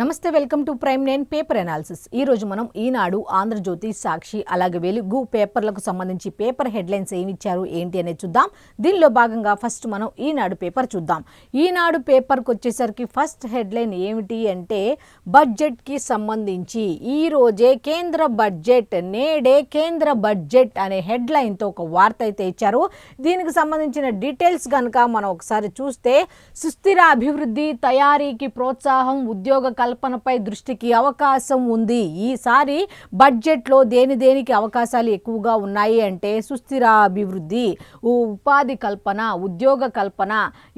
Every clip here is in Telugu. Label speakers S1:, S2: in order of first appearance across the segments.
S1: నమస్తే welcome to prime 9 paper analysis. ఈ రోజు మనం ఈనాడు, ఆంధ్రజ్యోతి, సాక్షి అలాగే వెలుగు పేపర్లకు సంబంధించి పేపర్ హెడ్లైన్స్ ఏమి ఇచ్చారు ఏంటి అనేది చూద్దాం. దీనిలో భాగంగా ఫస్ట్ మనం ఈనాడు పేపర్ చూద్దాం. ఈనాడు పేపర్కి వచ్చేసరికి ఫస్ట్ హెడ్లైన్ ఏమిటి అంటే బడ్జెట్కి సంబంధించి ఈ రోజే కేంద్ర బడ్జెట్, నేడే కేంద్ర బడ్జెట్ అనే హెడ్లైన్తో ఒక వార్త అయితే ఇచ్చారు. దీనికి సంబంధించిన డీటెయిల్స్ కనుక మనం ఒకసారి చూస్తే సుస్థిర అభివృద్ధి, తయారీకి ప్రోత్సాహం, ఉద్యోగ కల్పనపై దృష్టికి అవకాశం ఉంది. ఈసారి బడ్జెట్లో దేనికి అవకాశాలు ఎక్కువగా ఉన్నాయి అంటే సుస్థిర అభివృద్ధి, ఉపాధి కల్పన, ఉద్యోగ కల్పన,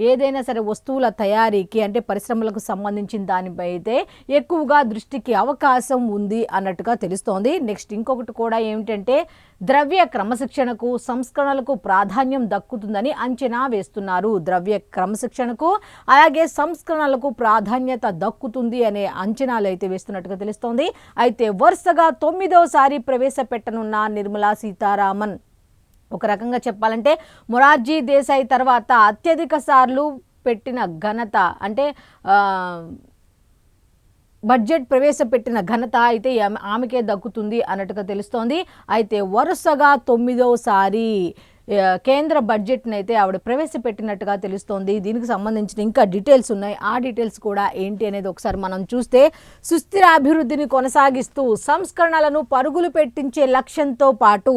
S1: ఏదైనా సరే వస్తువుల తయారీకి అంటే పరిశ్రమలకు సంబంధించిన దానిపై అయితే ఎక్కువగా దృష్టికి అవకాశం ఉంది అన్నట్టుగా తెలుస్తోంది. నెక్స్ట్ ఇంకొకటి కూడా ఏమిటంటే ద్రవ్య క్రమశిక్షణకు, సంస్కరణలకు ప్రాధాన్యం దక్కుతుందని అంచనా వేస్తున్నారు. ద్రవ్య క్రమశిక్షణకు అలాగే సంస్కరణలకు ప్రాధాన్యత దక్కుతుంది అనే అంచనాలు అయితే వేస్తున్నట్టుగా తెలుస్తోంది. అయితే వరుసగా 9వ ప్రవేశపెట్టనున్న నిర్మలా సీతారామన్, ఒక రకంగా చెప్పాలంటే మొరార్జీ దేశాయ్ తర్వాత అత్యధిక సార్లు పెట్టిన ఘనత అంటే బడ్జెట్ ప్రవేశపెట్టిన ఘనత అయితే ఆమెకే దక్కుతుంది అన్నట్టుగా తెలుస్తోంది. అయితే వరుసగా 9వ కేంద్ర బడ్జెట్ని అయితే ఆవిడ ప్రవేశపెట్టినట్టుగా తెలుస్తోంది. దీనికి సంబంధించిన ఇంకా డీటెయిల్స్ ఉన్నాయి. ఆ డీటెయిల్స్ కూడా ఏంటి అనేది ఒకసారి మనం చూస్తే సుస్థిర అభివృద్ధిని కొనసాగిస్తూ సంస్కరణలను పరుగులు పెట్టించే లక్ష్యంతో పాటు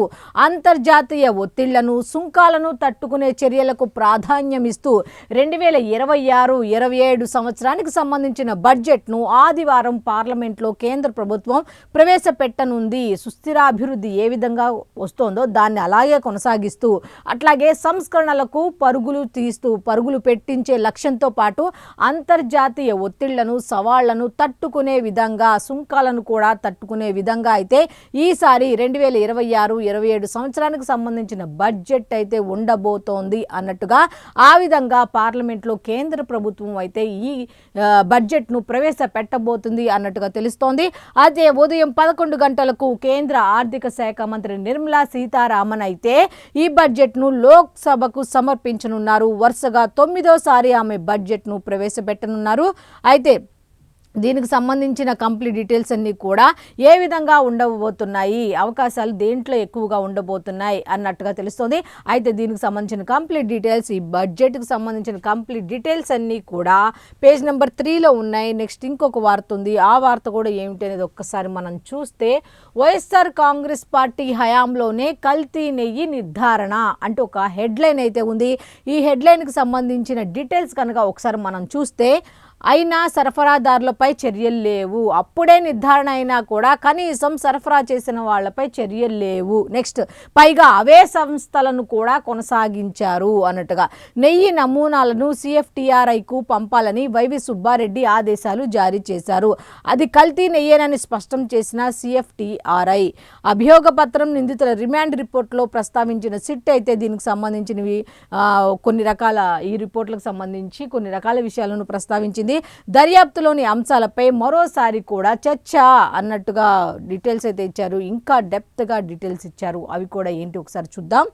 S1: అంతర్జాతీయ ఒత్తిళ్లను, సుంకాలను తట్టుకునే చర్యలకు ప్రాధాన్యం ఇస్తూ 2026-27 సంవత్సరానికి సంబంధించిన బడ్జెట్ను ఆదివారం పార్లమెంట్లో కేంద్ర ప్రభుత్వం ప్రవేశపెట్టనుంది. సుస్థిరాభివృద్ధి ఏ విధంగా వస్తోందో దాన్ని అలాగే కొనసాగిస్తూ అట్లాగే సంస్కరణలకు పరుగులు పెట్టించే లక్ష్యంతో పాటు అంతర్జాతీయ ఒత్తిళ్లను, సవాళ్లను తట్టుకునే విధంగా, సుంకాలను కూడా తట్టుకునే విధంగా అయితే ఈసారి 2026-27 సంవత్సరానికి సంబంధించిన బడ్జెట్ అయితే ఉండబోతోంది అన్నట్టుగా ఆ విధంగా పార్లమెంట్లో కేంద్ర ప్రభుత్వం అయితే ఈ బడ్జెట్ను ప్రవేశపెట్టబోతుంది అన్నట్టుగా తెలుస్తోంది. అదే ఉదయం 11 గంటలకు కేంద్ర ఆర్థిక శాఖ మంత్రి నిర్మలా సీతారామన్ అయితే ఈ బడ్జెట్ను లోక్సభకు సమర్పించనున్నారు. వరుసగా 9వ ఆమె బడ్జెట్ను ప్రవేశపెట్టనున్నారు. అయితే దీనికి సంబంధించిన కంప్లీట్ డీటెయిల్స్ అన్నీ కూడా ఏ విధంగా ఉండబోతున్నాయి, అవకాశాలు దేంట్లో ఎక్కువగా ఉండబోతున్నాయి అన్నట్టుగా తెలుస్తుంది. అయితే దీనికి సంబంధించిన కంప్లీట్ డీటెయిల్స్, ఈ బడ్జెట్కి సంబంధించిన కంప్లీట్ డీటెయిల్స్ అన్నీ కూడా పేజ్ నెంబర్ 3లో ఉన్నాయి. నెక్స్ట్ ఇంకొక వార్త ఉంది. ఆ వార్త కూడా ఏమిటి అనేది ఒక్కసారి మనం చూస్తే వైఎస్ఆర్ కాంగ్రెస్ పార్టీ హయాంలోనే కల్తీ నెయ్యి నిర్ధారణ అంటూ ఒక హెడ్లైన్ అయితే ఉంది. ఈ హెడ్లైన్కి సంబంధించిన డీటెయిల్స్ కనుక ఒకసారి మనం చూస్తే అయినా సరఫరాదారులపై చర్యలు లేవు, అప్పుడే నిర్ధారణ అయినా కూడా కనీసం సరఫరా చేసిన వాళ్లపై చర్యలు లేవు. నెక్స్ట్ పైగా అవే సంస్థలను కూడా కొనసాగించారు అన్నట్టుగా నెయ్యి నమూనాలను CFTRIకు పంపాలని వైవి సుబ్బారెడ్డి ఆదేశాలు జారీ చేశారు. అది కల్తీ నెయ్యేనని స్పష్టం చేసిన CFTRI అభియోగ పత్రం, నిందితుల రిమాండ్ రిపోర్ట్లో ప్రస్తావించిన సిట్ అయితే దీనికి సంబంధించినవి కొన్ని రకాల ఈ రిపోర్ట్లకు సంబంధించి కొన్ని రకాల విషయాలను ప్రస్తావించింది. దర్యాప్తులోని అంశాలపై మరోసారి కూడా చర్చ అన్నట్టుగా డీటెయిల్స్ అయితే ఇచ్చారు. ఇంకా డెప్త్గా డీటెయిల్స్ ఇచ్చారు. అవి కూడా ఏంటి ఒకసారి చూద్దాం.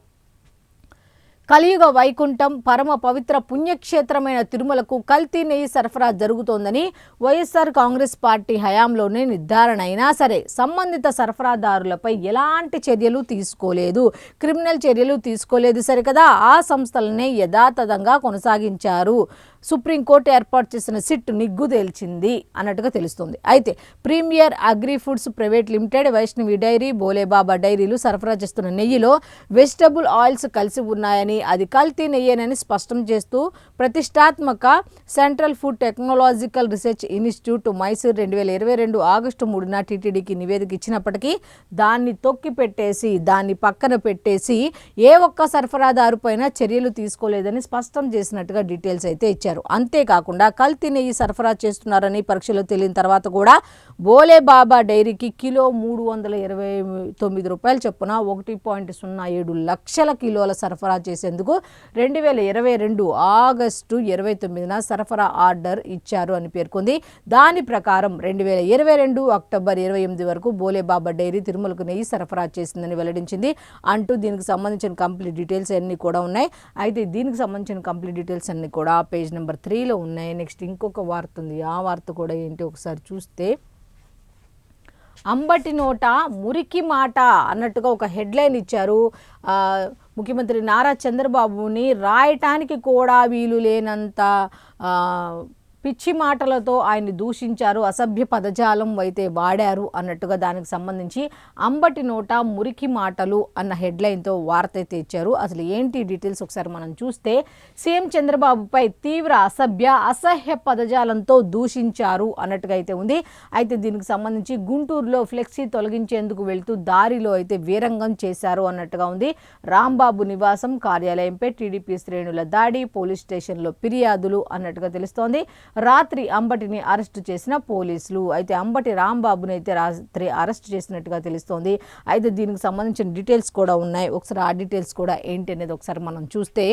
S1: కలియుగ వైకుంఠం, పరమ పవిత్ర పుణ్యక్షేత్రమైన తిరుమలకు కల్తీ నెయ్యి సరఫరా జరుగుతోందని వైఎస్ఆర్ కాంగ్రెస్ పార్టీ హయాంలోనే నిర్ధారణ అయినా సరే సంబంధిత సరఫరాదారులపై ఎలాంటి చర్యలు తీసుకోలేదు, క్రిమినల్ చర్యలు తీసుకోలేదు సరికదా, ఆ సంస్థలనే యథాతథంగా కొనసాగించారు. సుప్రీంకోర్టు ఏర్పాటు చేసిన సిట్ నిగ్గు తేల్చింది అన్నట్టుగా తెలుస్తుంది. అయితే ప్రీమియర్ అగ్రి ఫుడ్స్ ప్రైవేట్ లిమిటెడ్, వైష్ణవి డైరీ, బోలేబాబా డైరీలు సరఫరా చేస్తున్న నెయ్యిలో వెజిటబుల్ ఆయిల్స్ కలిసి ఉన్నాయని, అది కల్తీ నెయ్యేనని స్పష్టం చేస్తూ ప్రతిష్టాత్మక central food technological research institute Mysore 2022 August 3న టీటీడీకి నివేదిక ఇచ్చినప్పటికీ దాన్ని తొక్కిపెట్టేసి, దాన్ని పక్కన పెట్టేసి ఏ ఒక్క సరఫరాదారు పైన చర్యలు తీసుకోలేదని స్పష్టం చేసినట్టుగా డీటెయిల్స్ అయితే ఇచ్చారు. అంతేకాకుండా కల్తీ నెయ్యి సరఫరా చేస్తున్నారని పరీక్షలో తేలిన తర్వాత కూడా బోలేబాబా డైరీకి కిలో 329 రూపాయల చొప్పున 1.07 లక్షల కిలోల సరఫరా చేసేందుకు 2022 ఆగస్టు 29న సరఫరా ఆర్డర్ ఇచ్చారు అని పేర్కొంది. దాని ప్రకారం 2022 అక్టోబర్ 28 వరకు బోలేబాబా డైరీ తిరుమలకు నెయ్యి సరఫరా చేసిందని వెల్లడించింది అంటూ దీనికి సంబంధించిన కంప్లీట్ డీటెయిల్స్ అన్నీ కూడా ఉన్నాయి. అయితే దీనికి సంబంధించిన కంప్లీట్ డీటెయిల్స్ అన్నీ కూడా పేజ్ నెంబర్ నెంబర్ 3లో ఉన్నాయి. నెక్స్ట్ ఇంకొక వార్త ఉంది, ఆ వార్త కూడా ఏంటి ఒకసారి చూస్తే, అంబటి నోట మురికి మాట అన్నట్టుగా ఒక హెడ్లైన్ ఇచ్చారు. ముఖ్యమంత్రి నారా చంద్రబాబుని రాయటానికి కూడా వీలు లేనంత పిచ్చి మాటలతో ఆయన్ని దూషించారు, అసభ్య పదజాలం అయితే వాడారు అన్నట్టుగా దానికి సంబంధించి అంబటి నోట మురికి మాటలు అన్న హెడ్లైన్తో వార్త అయితే ఇచ్చారు. అసలు ఏంటి డీటెయిల్స్ ఒకసారి మనం చూస్తే, సీఎం చంద్రబాబుపై తీవ్ర అసహ్య పదజాలంతో దూషించారు అన్నట్టుగా అయితే ఉంది. అయితే దీనికి సంబంధించి గుంటూరులో ఫ్లెక్సీ తొలగించేందుకు వెళ్తూ దారిలో అయితే వీరంగం చేశారు అన్నట్టుగా ఉంది. రాంబాబు నివాసం కార్యాలయంపై టీడీపీ శ్రేణుల దాడి, పోలీస్ స్టేషన్లో ఫిర్యాదులు అన్నట్టుగా తెలుస్తోంది. రాత్రి అంబటిని అరెస్టు చేసిన పోలీసులు. అయితే అంబటి రాంబాబుని అయితే రాత్రి అరెస్ట్ చేసినట్టుగా తెలుస్తోంది. అయితే దీనికి సంబంధించిన డీటెయిల్స్ కూడా ఉన్నాయి. ఒకసారి ఆ డీటెయిల్స్ కూడా ఏంటి అనేది ఒకసారి మనం చూస్తే,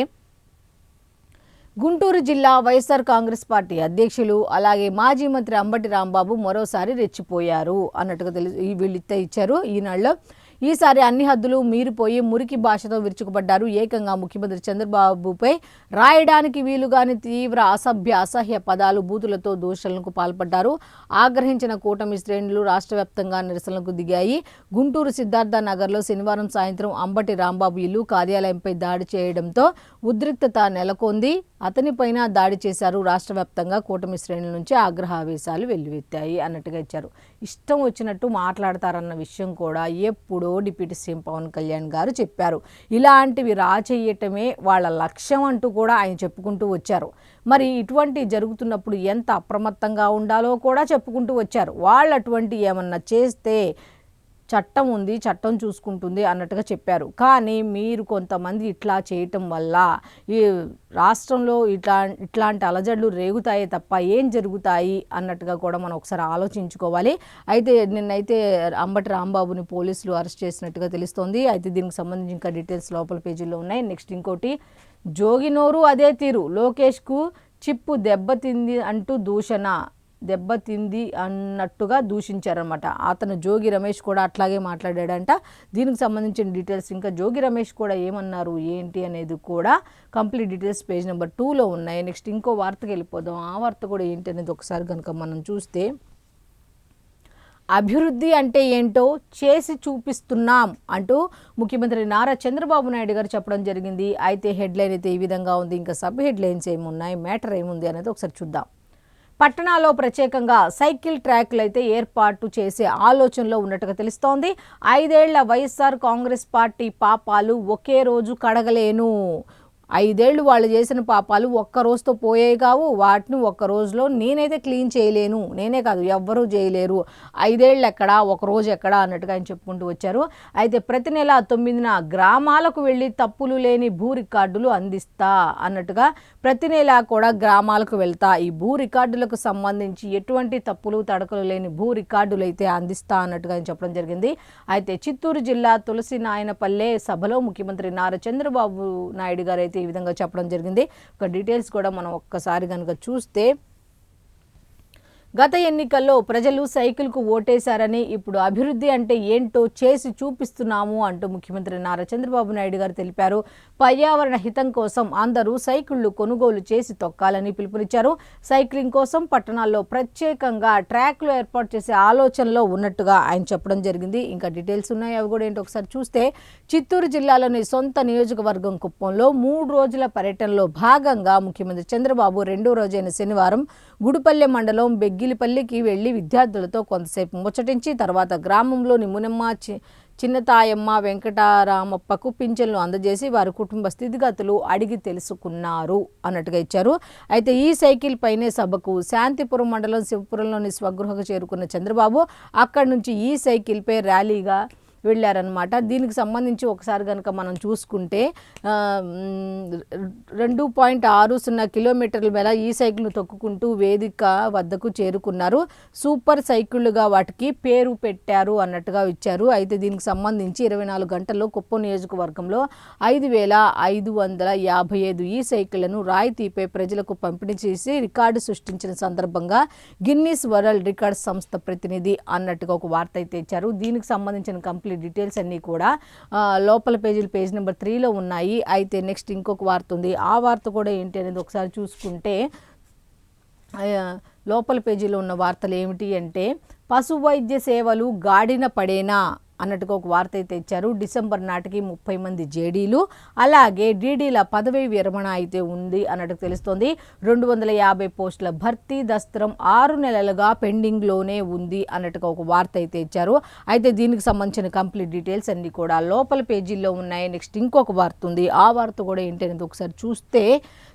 S1: గుంటూరు జిల్లా వైఎస్ఆర్ కాంగ్రెస్ పార్టీ అధ్యక్షులు అలాగే మాజీ మంత్రి అంబటి రాంబాబు మరోసారి రెచ్చిపోయారు అన్నట్టుగా వీళ్ళితే ఇచ్చారు ఈనాడులో. ఈసారి అన్ని హద్దులు మీరిపోయి మురికి భాషతో విరుచుకుపడ్డారు. ఏకంగా ముఖ్యమంత్రి చంద్రబాబుపై రాయడానికి వీలుగాని తీవ్ర అసహ్య పదాలు, బూతులతో దూషణలకు పాల్పడ్డారు. ఆగ్రహించిన కూటమి శ్రేణులు రాష్ట్ర వ్యాప్తంగా నిరసనలకు దిగాయి. గుంటూరు సిద్ధార్థ నగర్లో శనివారం సాయంత్రం అంబటి రాంబాబు ఇల్లు, కార్యాలయంపై దాడి చేయడంతో ఉద్రిక్తత నెలకొంది. అతనిపైన దాడి చేశారు. రాష్ట్ర వ్యాప్తంగా కూటమి శ్రేణుల నుంచి ఆగ్రహావేశాలు వెల్లువెత్తాయి అన్నట్టుగా ఇచ్చారు. ఇష్టం వచ్చినట్టు మాట్లాడతారన్న విషయం కూడా ఎప్పుడో డిప్యూటీ సీఎం పవన్ కళ్యాణ్ గారు చెప్పారు. ఇలాంటివి రాచేయటమే వాళ్ళ లక్ష్యం అంటూ కూడా ఆయన చెప్పుకుంటూ వచ్చారు. మరి ఇటువంటి జరుగుతున్నప్పుడు ఎంత అప్రమత్తంగా ఉండాలో కూడా చెప్పుకుంటూ వచ్చారు. వాళ్ళు అటువంటి ఏమన్నా చేస్తే చట్టం ఉంది, చట్టం చూసుకుంటుంది అన్నట్టుగా చెప్పారు. కానీ మీరు కొంతమంది ఇట్లా చేయటం వల్ల ఈ రాష్ట్రంలో ఇట్లాంటి అలజడులు రేగుతాయే తప్ప ఏం జరుగుతాయి అన్నట్టుగా కూడా మనం ఒకసారి ఆలోచించుకోవాలి. అయితే నిన్నైతే అంబటి రాంబాబుని పోలీసులు అరెస్ట్ చేసినట్టుగా తెలుస్తోంది. అయితే దీనికి సంబంధించి ఇంకా డీటెయిల్స్ లోపల పేజీలో ఉన్నాయి. నెక్స్ట్ ఇంకోటి, జోగినోరు అదే తీరు, లోకేష్కు చిప్పు దెబ్బతింది అంటూ దెబ్బతింది అన్నట్టుగా దూషించారనమాట. అతను జోగి రమేష్ కూడా అట్లాగే మాట్లాడాడంట. దీనికి సంబంధించిన డీటెయిల్స్ ఇంకా జోగి రమేష్ కూడా ఏమన్నారు ఏంటి అనేది కూడా కంప్లీట్ డీటెయిల్స్ పేజ్ నెంబర్ 2లో ఉన్నాయి. నెక్స్ట్ ఇంకో వార్తకి వెళ్ళిపోదాం. ఆ వార్త కూడా ఏంటి అనేది ఒకసారి కనుక మనం చూస్తే, అభివృద్ధి అంటే ఏంటో చేసి చూపిస్తున్నాం అంటూ ముఖ్యమంత్రి నారా చంద్రబాబు నాయుడు గారు చెప్పడం జరిగింది. అయితే హెడ్లైన్ అయితే ఈ విధంగా ఉంది. ఇంకా సబ్ హెడ్లైన్స్ ఏమున్నాయి, మ్యాటర్ ఏముంది అనేది ఒకసారి చూద్దాం. పట్టణాల్లో ప్రత్యేకంగా సైకిల్ ట్రాక్లు అయితే ఏర్పాటు చేసే ఆలోచనలో ఉన్నట్టుగా తెలుస్తోంది. 5 ఏళ్ల వైఎస్ఆర్ కాంగ్రెస్ పార్టీ పాపాలు ఒకే రోజు కడగలేను. 5 ఏళ్ళు వాళ్ళు చేసిన పాపాలు ఒక్క రోజుతో పోయేవి కావు. వాటిని ఒక్క రోజులో నేనైతే క్లీన్ చేయలేను, నేనే కాదు ఎవ్వరూ చేయలేరు. 5 ఏళ్ళు ఎక్కడా, ఒక రోజు ఎక్కడా అన్నట్టుగా ఆయన చెప్పుకుంటూ వచ్చారు. అయితే ప్రతి నెల 9న గ్రామాలకు వెళ్ళి తప్పులు లేని భూ రికార్డులు అందిస్తా అన్నట్టుగా ప్రతి నెల కూడా గ్రామాలకు వెళ్తా, ఈ భూ రికార్డులకు సంబంధించి ఎటువంటి తప్పులు తడకలు లేని భూ రికార్డులు అయితే అందిస్తా అన్నట్టుగా ఆయన చెప్పడం జరిగింది. అయితే చిత్తూరు జిల్లా తులసి నాయనపల్లె సభలో ముఖ్యమంత్రి నారా చంద్రబాబు నాయుడు గారు అయితే ఈ విధంగా చెప్పడం జరిగింది. ఒక డీటెయిల్స్ కూడా మనం ఒక్కసారి కనుక చూస్తే, గత ఎన్నికల్లో ప్రజలు సైకిల్కు ఓటేశారని ఇప్పుడు అభివృద్ధి అంటే ఏంటో చేసి చూపిస్తున్నాము అంటూ ముఖ్యమంత్రి నారా చంద్రబాబు నాయుడు గారు తెలిపారు. పర్యావరణ హితం కోసం అందరూ సైకిళ్లు కొనుగోలు చేసి తొక్కాలని పిలుపునిచ్చారు. సైక్లింగ్ కోసం పట్టణాల్లో ప్రత్యేకంగా ట్రాక్లు ఏర్పాటు చేసే ఆలోచనలో ఉన్నట్టుగా ఆయన చెప్పడం జరిగింది. ఇంకా డీటెయిల్స్ ఉన్నాయి, అవి కూడా ఏంటో ఒకసారి చూస్తే, చిత్తూరు జిల్లాలోని సొంత నియోజకవర్గం కుప్పంలో 3 రోజుల పర్యటనలో భాగంగా ముఖ్యమంత్రి చంద్రబాబు 2వ రోజైన శనివారం గుడిపల్లె మండలం బెగ్గిలిపల్లికి వెళ్లి విద్యార్థులతో కొంతసేపు ముచ్చటించి తర్వాత గ్రామంలోని మునమ్మ, చిన్నతాయమ్మ, వెంకటరామప్పకు పింఛన్లు అందజేసి వారి కుటుంబ స్థితిగతులు అడిగి తెలుసుకున్నారు అన్నట్టుగా ఇచ్చారు. అయితే ఈ సైకిల్ పైనే సభకు శాంతిపురం మండలం శివపురంలోని స్వగృహకు చేరుకున్న చంద్రబాబు అక్కడి నుంచి ఈ సైకిల్పై ర్యాలీగా వెళ్ళారనమాట. దీనికి సంబంధించి ఒకసారి కనుక మనం చూసుకుంటే 2.60 కిలోమీటర్ల మేర ఈ సైకిల్ను తొక్కుకుంటూ వేదిక వద్దకు చేరుకున్నారు. సూపర్ సైకిళ్లుగా వాటికి పేరు పెట్టారు అన్నట్టుగా ఇచ్చారు. అయితే దీనికి సంబంధించి 24 గంటల్లో కుప్పం నియోజకవర్గంలో 5,555 ఈ సైకిళ్లను రాయితీపై ప్రజలకు పంపిణీ చేసి రికార్డు సృష్టించిన సందర్భంగా గిన్నీస్ వరల్డ్ రికార్డ్స్ సంస్థ ప్రతినిధి అన్నట్టుగా ఒక వార్త అయితే ఇచ్చారు. దీనికి సంబంధించిన కంప్లీట్ కంప్లీట్ డీటెయిల్స్ అన్నీ కూడా లోపల పేజీలు పేజ్ నెంబర్ 3లో ఉన్నాయి. అయితే నెక్స్ట్ ఇంకొక వార్త ఉంది. ఆ వార్త కూడా ఏంటి అనేది ఒకసారి చూసుకుంటే లోపల పేజీలో ఉన్న వార్తలు ఏమిటి అంటే పశు వైద్య సేవలు గాడిన పడేనా అన్నట్టుగా ఒక వార్త అయితే ఇచ్చారు. డిసెంబర్ నాటికి 30 మంది జేడీలు అలాగే డీడీల పదవీ విరమణ అయితే ఉంది అన్నట్టు తెలుస్తోంది. 250 పోస్టుల భర్తీ దస్త్రం 6 నెలలుగా పెండింగ్లోనే ఉంది అన్నట్టుగా ఒక వార్త అయితే ఇచ్చారు. అయితే దీనికి సంబంధించిన కంప్లీట్ డీటెయిల్స్ అన్నీ కూడా లోపల పేజీల్లో ఉన్నాయి. నెక్స్ట్ ఇంకొక వార్త ఉంది. ఆ వార్త కూడా ఏంటి అనేది ఒకసారి చూస్తే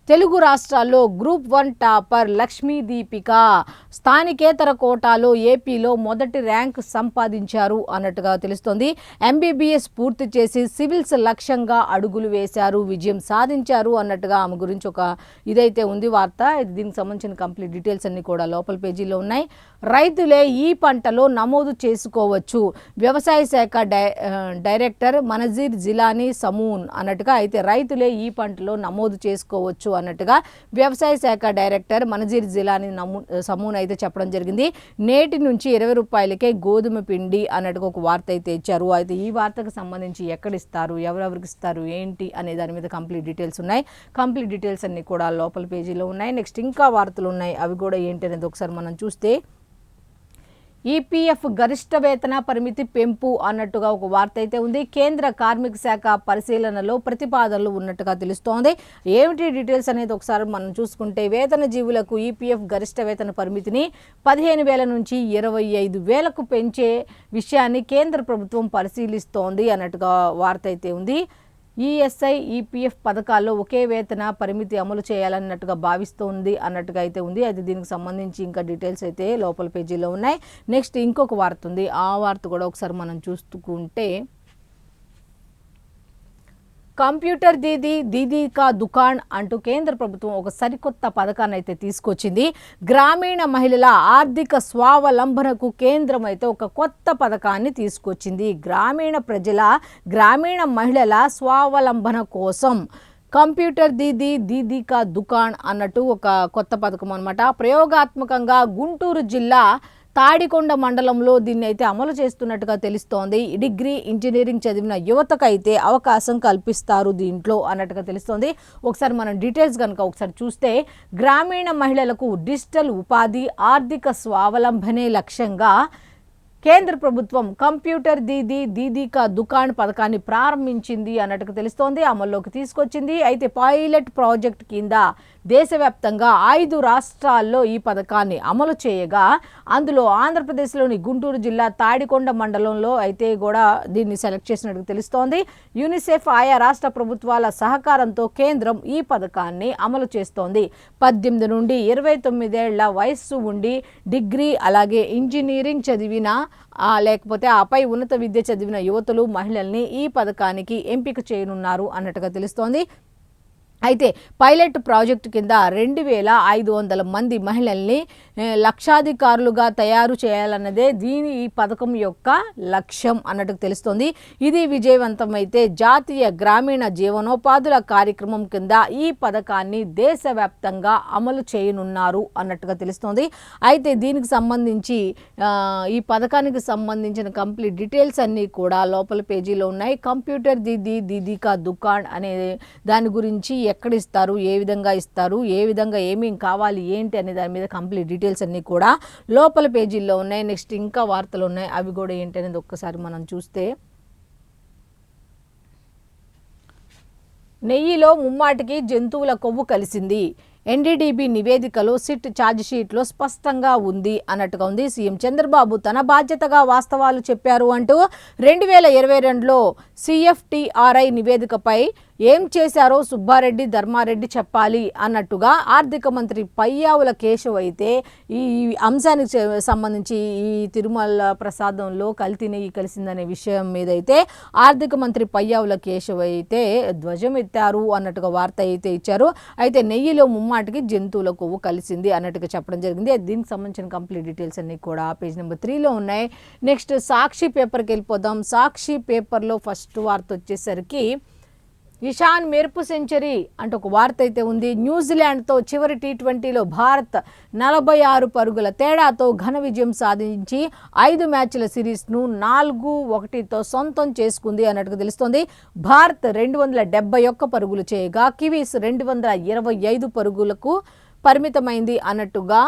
S1: తెలుగు రాష్ట్రాల్లో గ్రూప్ 1 టాపర్ లక్ష్మీ దీపిక స్థానికేతర కోటాలో ఏపీలో మొదటి ర్యాంక్ సంపాదించారు అన్నట్టుగా తెలుస్తోంది. ఎంబీబీఎస్ పూర్తి చేసి సివిల్స్ లక్ష్యంగా అడుగులు వేశారు, విజయం సాధించారు అన్నట్టుగా ఆమె గురించి ఒక ఇదైతే ఉంది వార్త. దీనికి సంబంధించిన కంప్లీట్ డీటెయిల్స్ అన్ని కూడా లోపల పేజీలో ఉన్నాయి. రైతులే ఈ పంటలో నమోదు చేసుకోవచ్చు, వ్యవసాయ శాఖ డైరెక్టర్ మనజీర్ జిలానీ సమూన్ అన్నట్టుగా. అయితే రైతులే ఈ పంటలో నమోదు చేసుకోవచ్చు అన్నట్టుగా వ్యవసాయ శాఖ డైరెక్టర్ మనజీర్ జిలానీ సమూన్ అయితే చెప్పడం జరిగింది. నేటి నుంచి 20 రూపాయలకే గోధుమ పిండి అన్నట్టుగా ఒక వార్త అయితే ఇచ్చారు. అయితే ఈ వార్తకు సంబంధించి ఎక్కడ ఇస్తారు, ఎవరెవరికి ఇస్తారు, ఏంటి అనే దాని మీద కంప్లీట్ డీటెయిల్స్ ఉన్నాయి. కంప్లీట్ డీటెయిల్స్ అన్ని కూడా లోపల పేజీలో ఉన్నాయి. నెక్స్ట్ ఇంకా వార్తలు ఉన్నాయి. అవి కూడా ఏంటి అనేది ఒకసారి మనం చూస్తే ఈపీఎఫ్ గరిష్ట వేతన పరిమితి పెంపు అన్నట్టుగా ఒక వార్త అయితే ఉంది. కేంద్ర కార్మిక శాఖ పరిశీలనలో ప్రతిపాదనలు ఉన్నట్టుగా తెలుస్తోంది. ఏమిటి డీటెయిల్స్ అనేది ఒకసారి మనం చూసుకుంటే వేతన జీవులకు ఈపీఎఫ్ గరిష్ట వేతన పరిమితిని 15,000 నుంచి 25,000కు పెంచే విషయాన్ని కేంద్ర ప్రభుత్వం పరిశీలిస్తోంది అన్నట్టుగా వార్త అయితే ఉంది. ఈఎస్ఐ ఈపీఎఫ్ పథకాల్లో ఒకే వేతన పరిమితి అమలు చేయాలన్నట్టుగా భావిస్తోంది అన్నట్టుగా అయితే ఉంది. అయితే దీనికి సంబంధించి ఇంకా డీటెయిల్స్ అయితే లోపల పేజీలో ఉన్నాయి. నెక్స్ట్ ఇంకొక వార్త ఉంది. ఆ వార్త కూడా ఒకసారి మనం చూసుకుంటే కంప్యూటర్ దీదీ కా దుకాణ్ అంటూ కేంద్ర ప్రభుత్వం ఒక సరికొత్త పథకాన్ని అయితే తీసుకొచ్చింది. గ్రామీణ మహిళల ఆర్థిక స్వావలంబనకు కేంద్రం అయితే ఒక కొత్త పథకాన్ని తీసుకొచ్చింది. గ్రామీణ మహిళల స్వావలంబన కోసం కంప్యూటర్ దీదీ కా దుకాణ్ అన్నట్టు ఒక కొత్త పథకం అనమాట. ప్రయోగాత్మకంగా గుంటూరు జిల్లా తాడికొండ మండలంలో దీన్ని అయితే అమలు చేస్తున్నట్టుగా తెలుస్తోంది. డిగ్రీ ఇంజనీరింగ్ చదివిన యువతకైతే అవకాశం కల్పిస్తారు దీంట్లో అన్నట్టుగా తెలుస్తోంది. ఒకసారి మనం డీటెయిల్స్ కనుక ఒకసారి చూస్తే గ్రామీణ మహిళలకు డిజిటల్ ఉపాధి, ఆర్థిక స్వావలంబనే లక్ష్యంగా కేంద్ర ప్రభుత్వం కంప్యూటర్ దీదీ కా దుకాణ్ పథకాన్ని ప్రారంభించింది అన్నట్టుగా తెలుస్తోంది, అమల్లోకి తీసుకొచ్చింది. అయితే పైలట్ ప్రాజెక్ట్ కింద దేశవ్యాప్తంగా 5 రాష్ట్రాల్లో ఈ పథకాన్ని అమలు చేయగా అందులో ఆంధ్రప్రదేశ్లోని గుంటూరు జిల్లా తాడికొండ మండలంలో అయితే కూడా దీన్ని సెలెక్ట్ చేసినట్టుగా తెలుస్తోంది. యూనిసెఫ్ ఆయా రాష్ట్ర ప్రభుత్వాల సహకారంతో కేంద్రం ఈ పథకాన్ని అమలు చేస్తోంది. 18 నుండి 29 ఏళ్ల వయస్సు ఉండి డిగ్రీ అలాగే ఇంజనీరింగ్ చదివిన లేకపోతే ఆపై ఉన్నత విద్య చదివిన యువతులు, మహిళల్ని ఈ పథకానికి ఎంపిక చేయనున్నారు అన్నట్టుగా తెలుస్తోంది. అయితే పైలట్ ప్రాజెక్టు కింద 2,500 మంది మహిళల్ని లక్షాధికారులుగా తయారు చేయాలన్నదే ఈ పథకం యొక్క లక్ష్యం అన్నట్టు తెలుస్తోంది. ఇది విజయవంతమైతే జాతీయ గ్రామీణ జీవనోపాధుల కార్యక్రమం కింద ఈ పథకాన్ని దేశవ్యాప్తంగా అమలు చేయనున్నారు అన్నట్టుగా తెలుస్తోంది. అయితే దీనికి సంబంధించి ఈ పథకానికి సంబంధించిన కంప్లీట్ డీటెయిల్స్ అన్నీ కూడా లోపల పేజీలో ఉన్నాయి. కంప్యూటర్ దీదీ కా దుకాణ్ అనే దాని గురించి ఎక్కడ ఇస్తారు, ఏ విధంగా ఇస్తారు, ఏ విధంగా ఏమేమి కావాలి ఏంటి అనే దాని మీద కంప్లీట్ డీటెయిల్స్ అన్నీ కూడా లోపల పేజీల్లో ఉన్నాయి. నెక్స్ట్ ఇంకా వార్తలు ఉన్నాయి. అవి కూడా ఏంటి అనేది ఒక్కసారి మనం చూస్తే నెయ్యిలో ముమ్మాటికి జంతువుల కొవ్వు కలిసింది. ఎన్డీడీబీ నివేదికలో సిట్ ఛార్జిషీట్లో స్పష్టంగా ఉంది అన్నట్టుగా ఉంది. సీఎం చంద్రబాబు తన బాధ్యతగా వాస్తవాలు చెప్పారు అంటూ 2022లో సిఎఫ్టిఆర్ఐ నివేదికపై ఏం చేశారో సుబ్బారెడ్డి, ధర్మారెడ్డి చెప్పాలి అన్నట్టుగా ఆర్థిక మంత్రి పయ్యావుల కేశవ్ అయితే ఈ అంశానికి సంబంధించి ఈ తిరుమల ప్రసాదంలో కల్తీ నెయ్యి కలిసిందనే విషయం మీద అయితే ఆర్థిక మంత్రి పయ్యావుల కేశవ్ అయితే ధ్వజం ఎత్తారు అన్నట్టుగా వార్త అయితే ఇచ్చారు. అయితే నెయ్యిలో ముమ్మాటికి జంతువుల కొవ్వు కలిసింది అన్నట్టుగా చెప్పడం జరిగింది. దీనికి సంబంధించిన కంప్లీట్ డీటెయిల్స్ అన్ని కూడా పేజ్ నెంబర్ 3లో ఉన్నాయి. నెక్స్ట్ సాక్షి పేపర్కి వెళ్ళిపోదాం. సాక్షి పేపర్లో ఫస్ట్ వార్త వచ్చేసరికి ఇషాన్ మెరుపు సెంచరీ అంటే ఒక వార్త అయితే ఉంది. న్యూజిలాండ్తో చివరి టీ20లో భారత్ 46 పరుగుల తేడాతో ఘన విజయం సాధించి 5 మ్యాచ్ల సిరీస్ను 4-1తో సొంతం చేసుకుంది అన్నట్టుగా తెలుస్తోంది. భారత్ 271 పరుగులు చేయగా కివీస్ 225 పరుగులకు పరిమితమైంది అన్నట్టుగా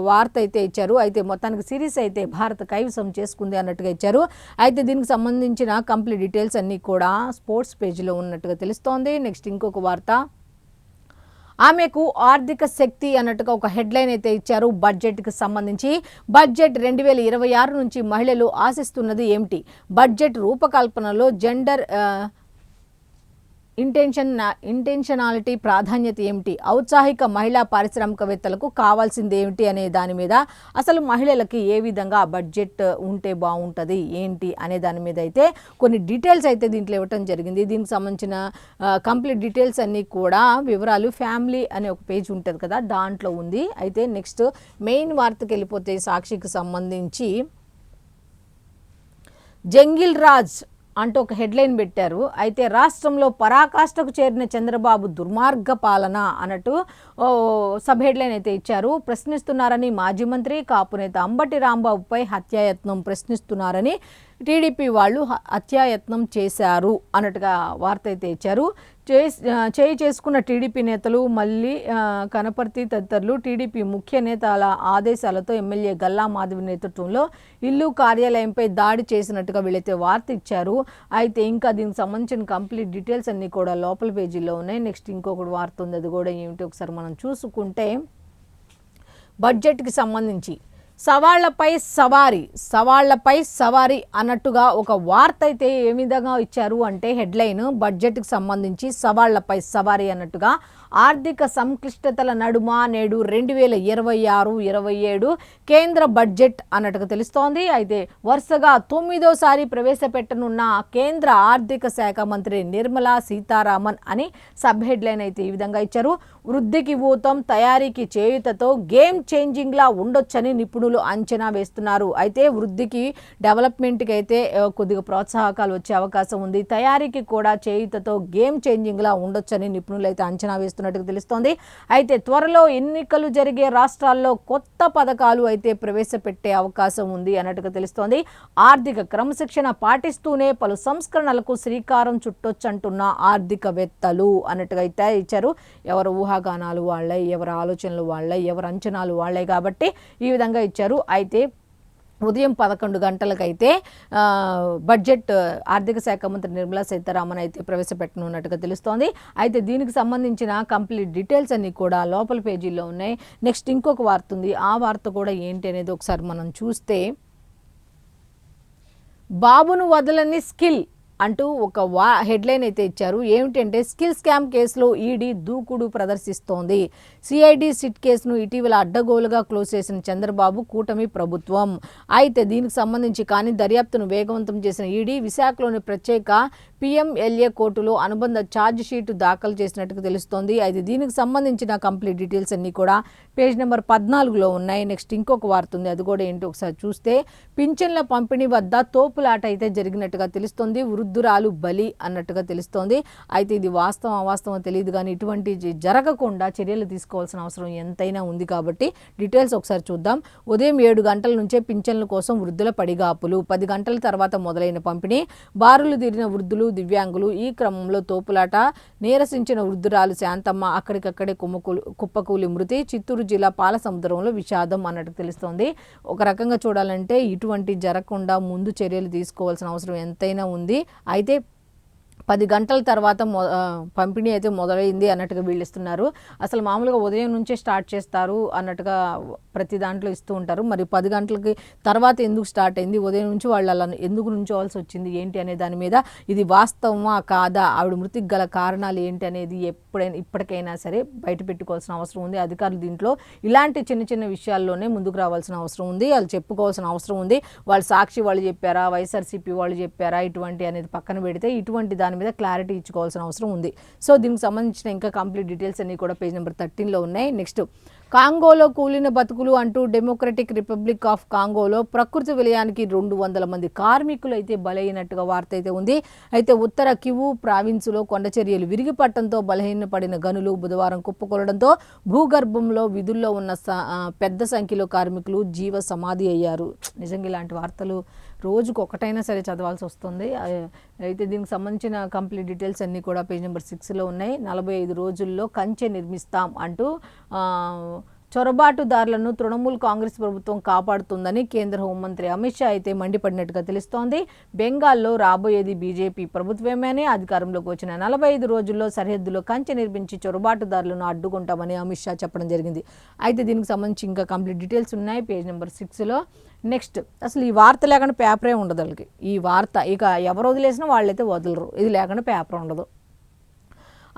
S1: వార్త అయితే ఇచ్చారు. అయితే మొత్తానికి సిరీస్ అయితే భారత్ కైవసం చేసుకుంది అన్నట్టుగా ఇచ్చారు. అయితే దీనికి సంబంధించిన కంప్లీట్ డీటెయిల్స్ అన్నీ కూడా స్పోర్ట్స్ పేజీలో ఉన్నట్టుగా తెలుస్తోంది. నెక్స్ట్ ఇంకొక వార్త, ఆమెకు ఆర్థిక శక్తి అన్నట్టుగా ఒక హెడ్లైన్ అయితే ఇచ్చారు. బడ్జెట్కి సంబంధించి బడ్జెట్ 2026 నుంచి మహిళలు ఆశిస్తున్నది ఏమిటి, బడ్జెట్ రూపకల్పనలో జెండర్ ఇంటెన్షనాలిటీ ప్రాధాన్యత ఏమిటి, ఔత్సాహిక మహిళా పారిశ్రామికవేత్తలకు కావాల్సింది ఏమిటి అనే దాని మీద, అసలు మహిళలకి ఏ విధంగా బడ్జెట్ ఉంటే బాగుంటుంది ఏంటి అనే దాని మీద అయితే కొన్ని డీటెయిల్స్ అయితే దీంట్లో ఇవ్వటం జరిగింది. దీనికి సంబంధించిన కంప్లీట్ డీటెయిల్స్ అన్నీ కూడా వివరాలు ఫ్యామిలీ అనే ఒక పేజ్ ఉంటుంది కదా, దాంట్లో ఉంది. అయితే నెక్స్ట్ మెయిన్ వార్తకి వెళ్ళిపోతే సాక్షికి సంబంధించి జంగిల్ రాజ్ అంటూ ఒక హెడ్లైన్ పెట్టారు. అయితే రాష్ట్రంలో పరాకాష్ఠకు చేరిన చంద్రబాబు దుర్మార్గ పాలన అన్నట్టు సబ్ హెడ్లైన్ అయితే ఇచ్చారు. ప్రశ్నిస్తున్నారని మాజీ మంత్రి కాపు నేత అంబటి రాంబాబుపై హత్యాయత్నం ప్రశ్నిస్తున్నారని టీడీపీ వాళ్ళు హత్యాయత్నం చేశారు అన్నట్టుగా వార్త అయితే ఇచ్చారు. చేయి చేసుకున్న టీడీపీ నేతలు మళ్ళీ కనపర్తి తదితరులు టీడీపీ ముఖ్య నేతల ఆదేశాలతో ఎమ్మెల్యే గల్లా మాధవి నేతృత్వంలో ఇల్లు కార్యాలయంపై దాడి చేసినట్టుగా వీళ్ళైతే వార్త ఇచ్చారు. అయితే ఇంకా దీనికి సంబంధించిన కంప్లీట్ డీటెయిల్స్ అన్నీ కూడా లోపల పేజీలో ఉన్నాయి. నెక్స్ట్ ఇంకొకటి వార్త ఉంది, అది కూడా ఏమిటి ఒకసారి మనం చూసుకుంటే, బడ్జెట్కి సంబంధించి సవాళ్లపై సవారీ అన్నట్టుగా ఒక వార్త అయితే ఏ విధంగా ఇచ్చారు అంటే హెడ్లైన్, బడ్జెట్కి సంబంధించి సవాళ్లపై సవారీ అన్నట్టుగా. ఆర్థిక సంక్లిష్టతల నడుమ నేడు 2026-27 కేంద్ర బడ్జెట్ అన్నట్టుగా తెలుస్తోంది. అయితే వరుసగా 9వ ప్రవేశపెట్టనున్న కేంద్ర ఆర్థిక శాఖ మంత్రి నిర్మలా సీతారామన్ అని సబ్ హెడ్లైన్ అయితే ఈ విధంగా ఇచ్చారు. వృద్ధికి ఊతం, తయారీకి చేయూతతో గేమ్ చేంజింగ్లా ఉండొచ్చని నిపుణులు అంచనా వేస్తున్నారు. అయితే వృద్ధికి డెవలప్మెంట్కి అయితే కొద్దిగా ప్రోత్సాహకాలు వచ్చే అవకాశం ఉంది. తయారీకి కూడా చేయూతతో గేమ్ చేంజింగ్లా ఉండొచ్చని నిపుణులు అయితే అంచనా వేస్తున్నట్టుగా తెలుస్తోంది. అయితే త్వరలో ఎన్నికలు జరిగే రాష్ట్రాల్లో కొత్త పథకాలు అయితే ప్రవేశపెట్టే అవకాశం ఉంది అన్నట్టుగా తెలుస్తోంది. ఆర్థిక క్రమశిక్షణ పాటిస్తూనే పలు సంస్కరణలకు శ్రీకారం చుట్టొచ్చంటున్న ఆర్థికవేత్తలు అన్నట్టుగా అయితే ఇచ్చారు. ఎవరు ఊహాగానాలు వాళ్ళే, ఎవరి ఆలోచనలు వాళ్ళే, ఎవరి అంచనాలు వాళ్ళే కాబట్టి ఈ విధంగా ఇచ్చారు. అయితే ఉదయం 11 గంటలకైతే బడ్జెట్ ఆర్థిక శాఖ మంత్రి నిర్మలా సీతారామన్ అయితే ప్రవేశపెట్టనున్నట్టుగా తెలుస్తోంది. అయితే దీనికి సంబంధించిన కంప్లీట్ డీటెయిల్స్ అన్నీ కూడా లోపల పేజీల్లో ఉన్నాయి. నెక్స్ట్ ఇంకొక వార్త ఉంది, ఆ వార్త కూడా ఏంటి అనేది ఒకసారి మనం చూస్తే, బాబును వదలని స్కిల్ అంటూ ఒక హెడ్లైన్ అయితే ఇచ్చారు. ఏమిటంటే, స్కిల్ స్కామ్ కేసులో ఈడీ దూకుడు ప్రదర్శిస్తోంది. సిఐడి సిట్ కేసును ఇటీవల అడ్డగోలుగా క్లోజ్ చేసిన చంద్రబాబు కూటమి ప్రభుత్వం. అయితే దీనికి సంబంధించి కానీ దర్యాప్తును వేగవంతం చేసిన ఈడీ విశాఖలోని ప్రత్యేక పిఎంఎల్ఏ కోర్టులో అనుబంధ ఛార్జ్ షీట్ దాఖలు చేసినట్టుగా తెలుస్తోంది. అయితే దీనికి సంబంధించిన కంప్లీట్ డీటెయిల్స్ అన్నీ కూడా పేజ్ నెంబర్ 14లో ఉన్నాయి. నెక్స్ట్ ఇంకొక వార్త ఉంది, అది కూడా ఏంటో ఒకసారి చూస్తే, పింఛన్ల పంపిణీ వద్ద తోపులాట అయితే జరిగినట్టుగా తెలుస్తోంది. వృద్ధురాలు బలి అన్నట్టుగా తెలుస్తోంది. అయితే ఇది వాస్తవం అవాస్తవం తెలియదు కానీ ఇటువంటి జరగకుండా చర్యలు తీసుకోవాల్సిన అవసరం ఎంతైనా ఉంది కాబట్టి డీటెయిల్స్ ఒకసారి చూద్దాం. ఉదయం 7 గంటల నుంచే పింఛన్ల కోసం వృద్ధుల పడిగాపులు, 10 గంటల తర్వాత మొదలైన పంపిణీ, బారులు తీరిన వృద్ధులు దివ్యాంగులు, ఈ క్రమంలో తోపులాట, నీరసించిన వృద్ధురాలు శాంతమ్మ అక్కడికక్కడే కుప్పకూలి మృతి, చిత్తూరు జిల్లా పాలసముద్రంలో విషాదం అన్నట్టు తెలుస్తోంది. ఒక రకంగా చూడాలంటే ఇటువంటి జరగకుండా ముందు చర్యలు తీసుకోవాల్సిన అవసరం ఎంతైనా ఉంది. అయితే 10 గంటల తర్వాత పంపిణీ అయితే మొదలైంది అన్నట్టుగా వీళ్ళు ఇస్తున్నారు. అసలు మామూలుగా ఉదయం నుంచే స్టార్ట్ చేస్తారు అన్నట్టుగా ప్రతి దాంట్లో ఇస్తూ ఉంటారు. మరి 10 గంటలకి తర్వాత ఎందుకు స్టార్ట్ అయింది, ఉదయం నుంచి వాళ్ళు అలా ఎందుకు నుంచోవాల్సి వచ్చింది ఏంటి అనే దాని మీద ఇది వాస్తవమా కాదా, ఆవిడ మృతికి గల కారణాలు ఏంటి అనేది ఇప్పటికైనా సరే బయట పెట్టుకోవాల్సిన అవసరం ఉంది. అధికారులు దీంట్లో ఇలాంటి చిన్న చిన్న విషయాల్లోనే ముందుకు రావాల్సిన అవసరం ఉంది. వాళ్ళు చెప్పుకోవాల్సిన అవసరం ఉంది. వాళ్ళు సాక్షి వాళ్ళు చెప్పారా, వైఎస్ఆర్సీపీ వాళ్ళు చెప్పారా, ఇటువంటి అనేది పక్కన పెడితే ఇటువంటి దాని మీద క్లారిటీ ఇచ్చుకోవాల్సిన అవసరం ఉంది. సో దీనికి సంబంధించిన ఇంకా కంప్లీట్ డీటెయిల్స్ అన్ని కూడా పేజ్ నెంబర్ 13లో ఉన్నాయి. నెక్స్ట్ కాంగోలో కూలిన బతుకులు అంటూ డెమోక్రటిక్ రిపబ్లిక్ ఆఫ్ కాంగోలో ప్రకృతి విలయానికి 200 మంది కార్మికులు అయితే బలైనట్టుగా వార్త అయితే ఉంది. అయితే ఉత్తర కివు ప్రావిన్సులో కొండచర్యలు విరిగిపట్టడంతో బలహీనపడిన గనులు బుధవారం కుప్పకూలడంతో భూగర్భంలో విధుల్లో ఉన్న పెద్ద సంఖ్యలో కార్మికులు జీవ సమాధి అయ్యారు. నిజంగా ఇలాంటి వార్తలు రోజుకు ఒకటైనా సరే చదవాల్సి వస్తుంది. అయితే దీనికి సంబంధించిన కంప్లీట్ డీటెయిల్స్ అన్నీ కూడా పేజ్ నెంబర్ 6లో ఉన్నాయి. 45 రోజుల్లో కంచె నిర్మిస్తాం అంటూ చొరబాటుదారులను తృణమూల్ కాంగ్రెస్ ప్రభుత్వం కాపాడుతుందని కేంద్ర హోంమంత్రి అమిత్ షా అయితే మండిపడినట్టుగా తెలుస్తోంది. బెంగాల్లో రాబోయేది బీజేపీ ప్రభుత్వమేనే. అధికారంలోకి వచ్చిన 45 రోజుల్లో సరిహద్దులో కంచె నిర్మించి చొరబాటుదారులను అడ్డుకుంటామని అమిత్ షా చెప్పడం జరిగింది. అయితే దీనికి సంబంధించి ఇంకా కంప్లీట్ డీటెయిల్స్ ఉన్నాయి పేజ్ నెంబర్ 6లో. నెక్స్ట్ అసలు ఈ వార్త లేకుండా పేపరే ఉండదు వాళ్ళకి. ఈ వార్త ఇక ఎవరు వదిలేసినా వాళ్ళైతే వదలరు. ఇది లేకుండా పేపర్ ఉండదు.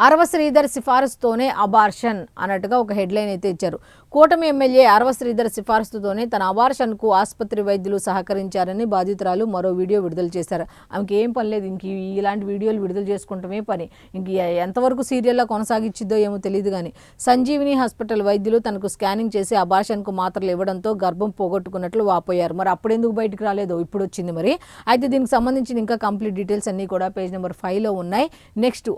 S1: అరవ శ్రీధర్ సిఫారసుతోనే అబార్షన్ అన్నట్టుగా ఒక హెడ్లైన్ అయితే ఇచ్చారు. కూటమి ఎమ్మెల్యే అరవ శ్రీధర్ సిఫారసుతోనే తన అబార్షన్కు ఆసుపత్రి వైద్యులు సహకరించారని బాధితురాలు మరో వీడియో విడుదల చేశారు. ఆమెకి ఏం పని లేదు, ఇంక ఇలాంటి వీడియోలు విడుదల చేసుకుంటమే పని. ఇంక ఎంతవరకు సీరియల్లో కొనసాగించిద్దో ఏమో తెలియదు. కానీ సంజీవిని హాస్పిటల్ వైద్యులు తనకు స్కానింగ్ చేసి అబార్షన్కు మాత్రలు ఇవ్వడంతో గర్భం పోగొట్టుకున్నట్లు వాపోయారు. మరి అప్పుడెందుకు బయటకు రాలేదో ఇప్పుడు వచ్చింది మరి. అయితే దీనికి సంబంధించిన ఇంకా కంప్లీట్ డీటెయిల్స్ అన్నీ కూడా పేజ్ నెంబర్ 5లో ఉన్నాయి. నెక్స్ట్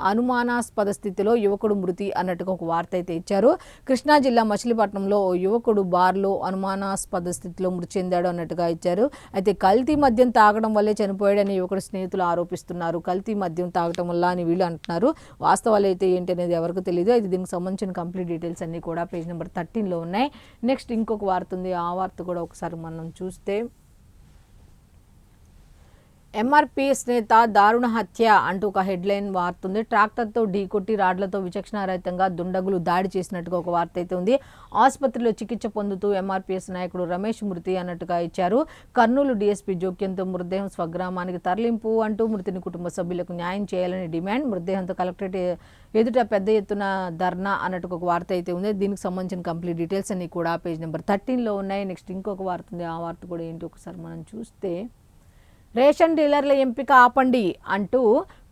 S1: అనుమానాస్పద స్థితిలో యువకుడు మృతి అన్నట్టుగా ఒక వార్త అయితే ఇచ్చారు. కృష్ణా జిల్లా మచిలీపట్నంలో ఓ యువకుడు బార్లో అనుమానాస్పద స్థితిలో మృతి చెందాడు అన్నట్టుగా ఇచ్చారు. అయితే కల్తీ మద్యం తాగడం వల్లే చనిపోయాడని యువకుడు స్నేహితులు ఆరోపిస్తున్నారు. కల్తీ మద్యం తాగడం వల్ల అని వీళ్ళు అంటున్నారు. వాస్తవాలు అయితే ఏంటి అనేది ఎవరికి తెలియదు. అయితే దీనికి సంబంధించిన కంప్లీట్ డీటెయిల్స్ అన్నీ కూడా పేజ్ నెంబర్ 13లో ఉన్నాయి. నెక్స్ట్ ఇంకొక వార్త ఉంది. ఆ వార్త కూడా ఒకసారి మనం చూస్తే ఎంఆర్పీఎస్ నేత దారుణ హత్య అంటూ ఒక హెడ్లైన్ వార్త ఉంది. ట్రాక్టర్తో ఢీకొట్టి రాడ్లతో విచక్షణారహితంగా దుండగులు దాడి చేసినట్టుగా ఒక వార్త అయితే ఉంది. ఆసుపత్రిలో చికిత్స పొందుతూ ఎంఆర్పీఎస్ నాయకుడు రమేష్ మృతి అన్నట్టుగా ఇచ్చారు. కర్నూలు డీఎస్పీ జోక్యంతో మృతదేహం స్వగ్రామానికి తరలింపు అంటూ మృతిని కుటుంబ సభ్యులకు న్యాయం చేయాలని డిమాండ్. మృతదేహంతో కలెక్టరేట్ ఎదుట పెద్ద ఎత్తున ధర్నా అన్నట్టుగా ఒక వార్త అయితే ఉంది. దీనికి సంబంధించిన కంప్లీట్ డీటెయిల్స్ అన్ని కూడా పేజ్ నెంబర్ 13లో ఉన్నాయి. నెక్స్ట్ ఇంకొక వార్త ఉంది. ఆ వార్త కూడా ఏంటి ఒకసారి మనం చూస్తే రేషన్ డీలర్ల ఎంపిక ఆపండి అంటూ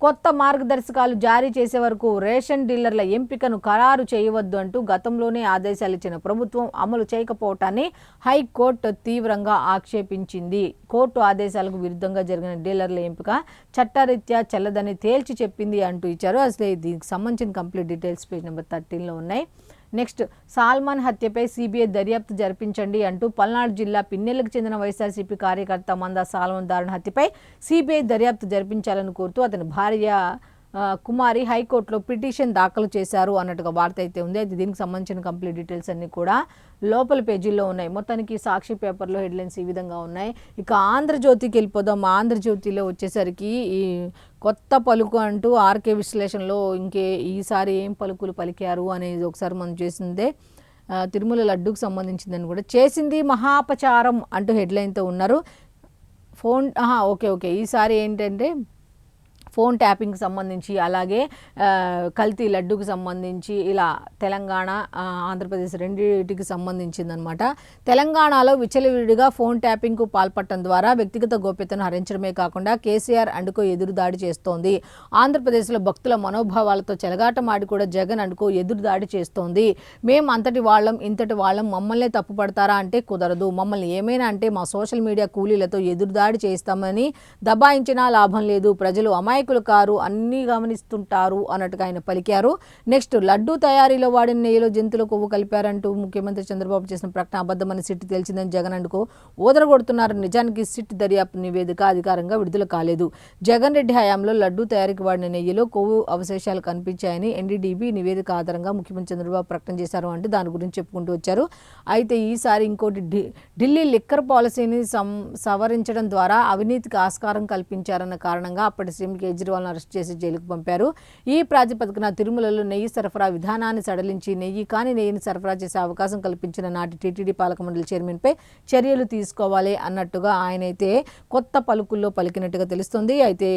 S1: కొత్త మార్గదర్శకాలు జారీ చేసే వరకు రేషన్ డీలర్ల ఎంపికను ఖరారు చేయవద్దు అంటూ గతంలోనే ఆదేశాలు ఇచ్చిన ప్రభుత్వం అమలు చేయకపోవటాన్ని హైకోర్టు తీవ్రంగా ఆక్షేపించింది. కోర్టు ఆదేశాలకు విరుద్ధంగా జరిగిన డీలర్ల ఎంపిక చట్టరీత్యా చెల్లదని తేల్చి చెప్పింది అంటూ ఇచ్చారు. అసలు దీనికి సంబంధించిన కంప్లీట్ డీటెయిల్స్ పేజ్ నెంబర్ 13లో ఉన్నాయి. నెక్స్ట్ సాల్మాన్ హత్యపై సిబిఐ దర్యాప్తు జరిపించండి అంటూ పల్నాడు జిల్లా పిన్నెలకు చెందిన వైఎస్ఆర్సీపీ కార్యకర్త మందా సాల్మన్ దారుణ హత్యపై సిబిఐ దర్యాప్తు జరిపించాలని కోరుతూ అతని భార్య కుమారి హైకోర్టులో పిటిషన్ దాఖలు చేశారు అన్నట్టుగా వార్త అయితే ఉంది. అయితే దీనికి సంబంధించిన కంప్లీట్ డీటెయిల్స్ అన్నీ కూడా లోపల పేజీల్లో ఉన్నాయి. మొత్తానికి సాక్షి పేపర్లో హెడ్లైన్స్ ఈ విధంగా ఉన్నాయి. ఇక ఆంధ్రజ్యోతికి వెళ్ళిపోదాం. ఆంధ్రజ్యోతిలో వచ్చేసరికి ఈ కొత్త పలుకు అంటూ ఆర్కే విశ్లేషణలో ఈసారి ఏం పలుకులు పలికారు అనేది ఒకసారి మనం చేసిందే. తిరుమల లడ్డూకు సంబంధించిందని కూడా చేసింది మహాపచారం అంటూ హెడ్లైన్తో ఉన్నారు. ఓకే ఈసారి ఏంటంటే ఫోన్ ట్యాపింగ్కి సంబంధించి అలాగే కల్తీ లడ్డూకి సంబంధించి ఇలా తెలంగాణ ఆంధ్రప్రదేశ్ రెండింటికి సంబంధించిందనమాట. తెలంగాణలో విచ్చలవిడిగా ఫోన్ ట్యాపింగ్కు పాల్పడటం ద్వారా వ్యక్తిగత గోప్యతను హరించడమే కాకుండా కేసీఆర్ అండుకో ఎదురుదాడి చేస్తోంది. ఆంధ్రప్రదేశ్లో భక్తుల మనోభావాలతో చెలగాటమాడి కూడా జగన్ అండుకో ఎదురుదాడి చేస్తోంది. మేం అంతటి వాళ్ళం ఇంతటి వాళ్ళం మమ్మల్నే తప్పుపడతారా అంటే కుదరదు. మమ్మల్ని ఏమైనా అంటే మా సోషల్ మీడియా కూలీలతో ఎదురుదాడి చేస్తామని దబాయించినా లాభం లేదు. ప్రజలు అమాయకులు కారు, అన్నీ గమనిస్తుంటారు అన్నట్టుగా ఆయన పలికారు. నెక్స్ట్ లడ్డూ తయారీలో వాడిన నెయ్యిలో జంతువుల కొవ్వు కలిపారంటూ ముఖ్యమంత్రి చంద్రబాబు చేసిన ప్రకటన అబద్ధమని సిట్ తెలిసిందని జగన్ అండుకో ఓదరగొడుతున్నారు. నిజానికి సిట్ దర్యాప్తు నివేదిక అధికారంగా విడుదల కాలేదు. జగన్ రెడ్డి హయాంలో లడ్డూ తయారీకి వాడిన నెయ్యిలో కొవ్వు అవశేషాలు కనిపించాయని ఎన్డీడీబీ నివేదిక ఆధారంగా ముఖ్యమంత్రి చంద్రబాబు ప్రకటన చేశారు అంటే దాని గురించి చెప్పుకుంటూ వచ్చారు. అయితే ఈసారి ఇంకోటి ఢిల్లీ లిక్కర్ పాలసీని సవరించడం ద్వారా అవినీతికి ఆస్కారం కల్పించారన్న కారణంగా అప్పటి సీఎం కేజ్రీవాల్ను అరెస్ట్ చేసి జైలుకు పంపారు. ఈ ప్రాతిపదికన తిరుమలలో నెయ్యి సరఫరా విధానాన్ని సడలించి నెయ్యిని సరఫరా చేసే అవకాశం కల్పించిన నాటి టీటీడీ పాలక మండలి చైర్మన్పై చర్యలు తీసుకోవాలి అన్నట్టుగా ఆయనైతే కొత్త పలుకుల్లో పలికినట్టుగా తెలుస్తుంది. అయితే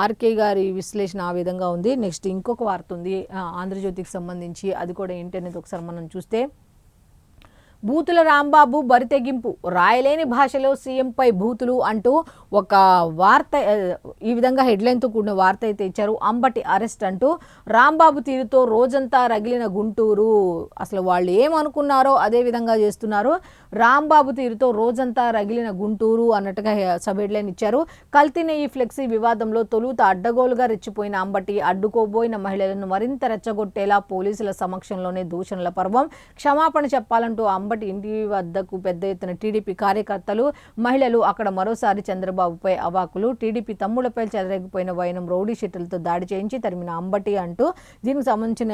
S1: ఆర్కే గారి విశ్లేషణ ఆ విధంగా ఉంది. నెక్స్ట్ ఇంకొక వార్త ఉంది ఆంధ్రజ్యోతికి సంబంధించి. అది కూడా ఏంటి అనేది ఒకసారి మనం చూస్తే బూతుల రాంబాబు బరితెగింపు, రాయలేని భాషలో సీఎంపై బూతులు అంటూ ఒక వార్త, ఈ విధంగా హెడ్లైన్తో కూడిన వార్త అయితే ఇచ్చారు. అంబటి అరెస్ట్ అంటూ రాంబాబు తీరుతో రోజంతా రగిలిన గుంటూరు. అసలు వాళ్ళు ఏమనుకున్నారో అదే విధంగా చేస్తున్నారు. రాంబాబు తీరుతో రోజంతా రగిలిన గుంటూరు అన్నట్టుగా సబ్ హెడ్లైన్ ఇచ్చారు. కల్తీ నెయ్యి ఫ్లెక్సీ వివాదంలో తొలుత అడ్డగోలుగా రెచ్చిపోయిన అంబటి అడ్డుకోబోయిన మహిళలను మరింత రెచ్చగొట్టేలా పోలీసుల సమక్షంలోనే దూషణల పర్వం. క్షమాపణ చెప్పాలంటూ అంబటి ఇంటి వద్దకు పెద్ద ఎత్తున టీడీపీ కార్యకర్తలు, మహిళలు. అక్కడ మరోసారి చంద్రబాబుపై అవాకులు. టీడీపీ తమ్ముళ్లపై చెలరేగిపోయిన వైనం రౌడీ షీటర్లతో దాడి చేయించి తరిమిన అంబటి అంటూ దీనికి సంబంధించిన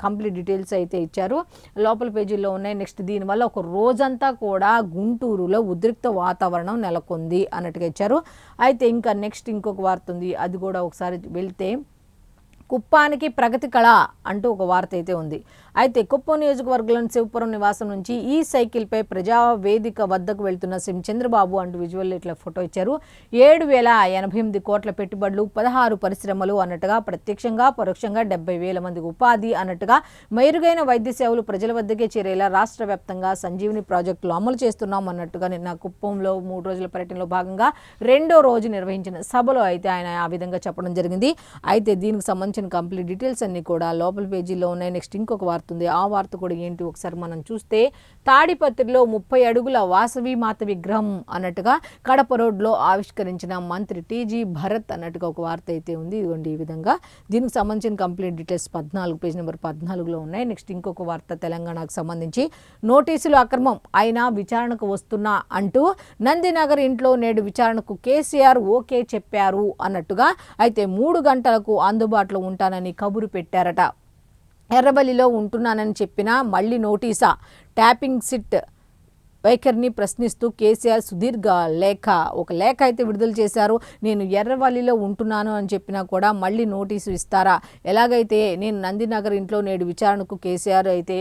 S1: కంప్లీట్ డీటెయిల్స్ అయితే ఇచ్చారు. లోపల పేజీల్లో ఉన్నాయి. నెక్స్ట్ దీనివల్ల ఒక రోజంతా కూడా గుంటూరులో ఉద్రిక్త వాతావరణం నెలకొంది అన్నట్టుగా ఇచ్చారు. అయితే ఇంకా నెక్స్ట్ ఇంకొక వార్త ఉంది, అది కూడా ఒకసారి వెళ్తే కుప్పానికి ప్రగతి కళ అంటూ ఒక వార్త అయితే ఉంది. అయితే కుప్పం నియోజకవర్గంలోని శివపురం నివాసం నుంచి ఈ సైకిల్పై ప్రజావేదిక వద్దకు వెళ్తున్న సీఎం చంద్రబాబు అంటూ విజువల్ ఇట్లా ఫోటో ఇచ్చారు. 7,088 కోట్ల పెట్టుబడులు, 16 పరిశ్రమలు అన్నట్టుగా, ప్రత్యక్షంగా పరోక్షంగా 70,000 మందికి ఉపాధి అన్నట్టుగా, మెరుగైన వైద్య సేవలు ప్రజల వద్దకే చేరేలా రాష్ట్ర వ్యాప్తంగా సంజీవిని ప్రాజెక్టులు అమలు చేస్తున్నాం అన్నట్టుగా నిన్న కుప్పంలో 3 రోజుల పర్యటనలో భాగంగా 2వ రోజు నిర్వహించిన సభలో అయితే ఆయన ఆ విధంగా చెప్పడం జరిగింది. అయితే దీనికి సంబంధించిన కంప్లీట్ డీటెయిల్స్ అన్ని కూడా లోపల పేజీలో ఉన్నాయి. నెక్స్ట్ ఇంకొక వార్త ఉంది, ఆ వార్త కూడా ఏంటి ఒకసారి మనం చూస్తే, తాడిపత్రిలో 30 అడుగుల వాసవి మాత విగ్రహం అన్నట్టుగా కడప రోడ్లో ఆవిష్కరించిన మంత్రి టీజీ భరత్ అన్నట్టుగా ఒక వార్త అయితే ఉంది. ఇదిగోండి ఈ విధంగా దీనికి సంబంధించిన కంప్లీట్ డీటెయిల్స్ 14 పేజ్ నెంబర్ 14లో ఉన్నాయి. నెక్స్ట్ ఇంకొక వార్త తెలంగాణకు సంబంధించి, నోటీసులు అక్రమం అయినా విచారణకు వస్తున్నా అంటూ నందినగర్ ఇంట్లో నేడు విచారణకు కేసీఆర్ ఓకే చెప్పారు అన్నట్టుగా. అయితే 3 గంటలకు అందుబాటులో ఉంటానని కబురు పెట్టారట. ఎర్రబల్లిలో ఉంటున్నానని చెప్పినా మళ్ళీ నోటీసా? ట్యాపింగ్ సిట్ వైఖరిని ప్రశ్నిస్తూ కేసీఆర్ సుదీర్ఘ ఒక లేఖ అయితే విడుదల చేశారు. నేను ఎర్రవల్లిలో ఉంటున్నాను అని చెప్పినా కూడా మళ్ళీ నోటీసు ఇస్తారా? ఎలాగైతే నేను నందినగర్ ఇంట్లో నేడు విచారణకు కేసీఆర్ అయితే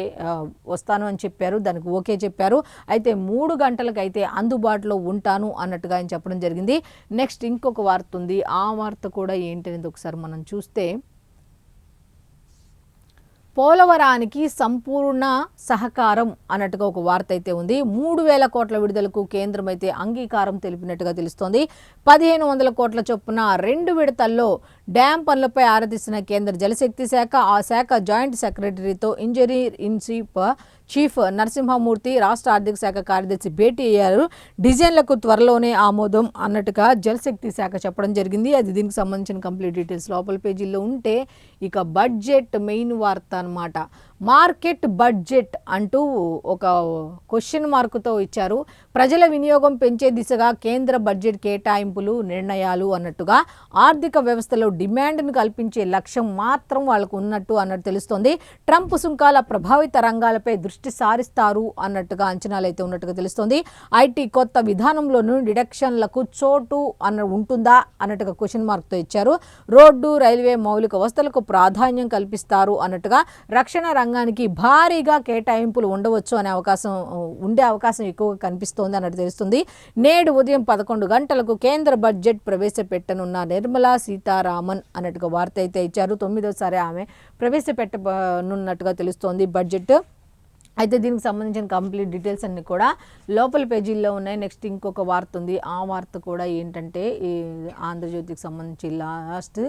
S1: వస్తాను అని చెప్పారు, దానికి ఓకే చెప్పారు. అయితే 3 గంటలకైతే అందుబాటులో ఉంటాను అన్నట్టుగా ఆయన చెప్పడం జరిగింది. నెక్స్ట్ ఇంకొక వార్త ఉంది, ఆ వార్త కూడా ఏంటనేది ఒకసారి మనం చూస్తే, పోలవరానికి సంపూర్ణ సహకారం అన్నట్టుగా ఒక వార్త అయితే ఉంది. 3,000 కోట్ల విడుదలకు కేంద్రం అయితే అంగీకారం తెలిపినట్టుగా తెలుస్తోంది. 1,500 కోట్ల చొప్పున 2 విడతల్లో డ్యాం పనులపై ఆరాధిస్తున్న కేంద్ర జలశక్తి శాఖ, ఆ శాఖ జాయింట్ సెక్రటరీతో ఇంజనీర్ ఇన్ చీఫ్ నరసింహమూర్తి, రాష్ట్ర ఆర్థిక శాఖ కార్యదర్శి భేటీ అయ్యారు. డిజైన్లకు త్వరలోనే ఆమోదం అన్నట్టుగా జలశక్తి శాఖ చెప్పడం జరిగింది. అది దీనికి సంబంధించిన కంప్లీట్ డీటెయిల్స్ లోపల పేజీల్లో ఉంటే, ఇక బడ్జెట్ మెయిన్ వార్త అన్నమాట. మార్కెట్ బడ్జెట్ అంటూ ఒక క్వశ్చన్ మార్కుతో ఇచ్చారు. ప్రజల వినియోగం పెంచే దిశగా కేంద్ర బడ్జెట్ కేటాయింపులు, నిర్ణయాలు అన్నట్టుగా, ఆర్థిక వ్యవస్థలో డిమాండ్ను కల్పించే లక్ష్యం మాత్రం వాళ్ళకు ఉన్నట్టు అన్నట్టు తెలుస్తోంది. ట్రంప్ సుంకాల ప్రభావిత రంగాలపై దృష్టి సారిస్తారు అన్నట్టుగా అంచనాలు అయితే ఉన్నట్టుగా తెలుస్తోంది. ఐటీ కొత్త విధానంలోనూ డిడక్షన్లకు చోటు ఉంటుందా అన్నట్టుగా క్వశ్చన్ మార్క్తో ఇచ్చారు. రోడ్డు, రైల్వే మౌలిక వసతులకు ప్రాధాన్యం కల్పిస్తారు అన్నట్టుగా, రక్షణ రంగానికి భారీగా కేటాయింపులు ఉండవచ్చు అనే ఉండే అవకాశం ఎక్కువగా కనిపిస్తోంది అన్నట్టు తెలుస్తుంది. నేడు ఉదయం 11 గంటలకు కేంద్ర బడ్జెట్ ప్రవేశపెట్టనున్న నిర్మలా సీతారామన్ అన్నట్టుగా వార్త అయితే ఇచ్చారు. 9వసారి ఆమె ప్రవేశపెట్టనున్నట్టుగా తెలుస్తోంది బడ్జెట్. అయితే దీనికి సంబంధించిన కంప్లీట్ డీటెయిల్స్ అన్నీ కూడా లోపల పేజీల్లో ఉన్నాయి. నెక్స్ట్ ఇంకొక వార్త ఉంది, ఆ వార్త కూడా ఏంటంటే, ఈ ఆంధ్రజ్యోతికి సంబంధించి లాస్ట్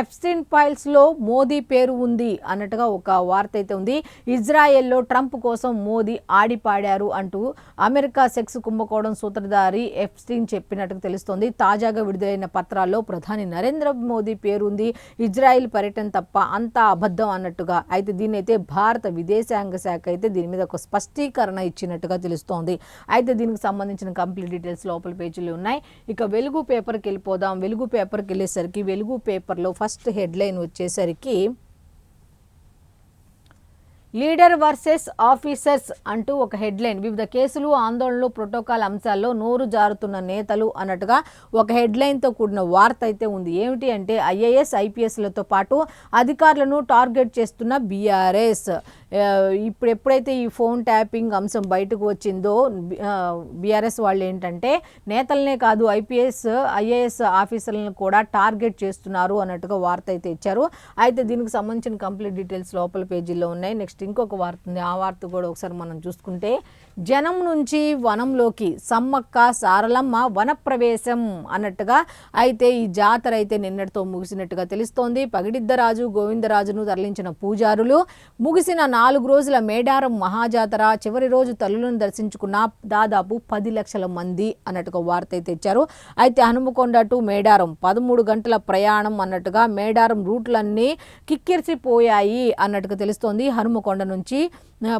S1: ఎప్స్టీన్ ఫైల్స్లో మోదీ పేరు ఉంది అన్నట్టుగా ఒక వార్త అయితే ఉంది. ఇజ్రాయెల్లో ట్రంప్ కోసం మోదీ ఆడిపాడారు అంటూ అమెరికా సెక్స్ కుంభకోణం సూత్రధారి ఎప్స్టీన్ చెప్పినట్టుగా తెలుస్తోంది. తాజాగా విడుదలైన పత్రాల్లో ప్రధాని నరేంద్ర మోదీ పేరు ఉంది. ఇజ్రాయెల్ పర్యటన తప్ప అంతా అబద్ధం అన్నట్టుగా. అయితే దీన్ని అయితే భారత విదేశాంగ శాఖ అయితే దీని మీద ఒక స్పష్టీకరణ ఇచ్చినట్టుగా తెలుస్తోంది. అయితే దీనికి సంబంధించిన కంప్లీట్ డీటెయిల్స్ లోపల పేజీలు ఉన్నాయి. ఇక వెలుగు పేపర్కి వెళ్ళిపోదాం. వెలుగు పేపర్కి వెళ్ళేసరికి వెలుగు పేపర్లో ఫస్ట్ హెడ్లైన్ వచ్చేసరికి, లీడర్ వర్సెస్ ఆఫీసర్స్ అంటూ ఒక హెడ్లైన్. వివిధ కేసులు, ఆందోళనలు, ప్రోటోకాల్ అంశాల్లో నోరు జారుతున్న నేతలు అన్నట్టుగా ఒక హెడ్లైన్తో కూడిన వార్త అయితే ఉంది. ఏమిటి అంటే, ఐఏఎస్, ఐపీఎస్లతో పాటు అధికారులను టార్గెట్ చేస్తున్న బీఆర్ఎస్. ఇప్పుడు ఎప్పుడైతే ఈ ఫోన్ ట్యాపింగ్ అంశం బయటకు వచ్చిందో, బీఆర్ఎస్ వాళ్ళు ఏంటంటే నేతలనే కాదు ఐపీఎస్, ఐఏఎస్ ఆఫీసర్లను కూడా టార్గెట్ చేస్తున్నారు అన్నట్టుగా వార్త అయితే ఇచ్చారు. అయితే దీనికి సంబంధించిన కంప్లీట్ డీటెయిల్స్ లోపల పేజీల్లో ఉన్నాయి. నెక్స్ట్ నెక్స్ట్ ఇంకొక వార్త ఉంది, ఆ వార్త కూడా ఒకసారి మనం చూసుకుంటే, జనం నుంచి వనంలోకి సమ్మక్క సారలమ్మ వనప్రవేశం అన్నట్టుగా అయితే ఈ జాతర అయితే నిన్నటితో ముగిసినట్టుగా తెలుస్తోంది. పగిడిద్దరాజు గోవిందరాజును తరలించిన పూజారులు, ముగిసిన 4 రోజుల మేడారం మహాజాతర చివరి రోజు తల్లులను దర్శించుకున్న దాదాపు 10 లక్షల మంది అన్నట్టుగా వార్త అయితే ఇచ్చారు. అయితే హనుమకొండ టు మేడారం 13 గంటల ప్రయాణం అన్నట్టుగా మేడారం రూట్లన్నీ కిక్కిరిసిపోయాయి అన్నట్టుగా తెలుస్తోంది. హనుమకొండ నుంచి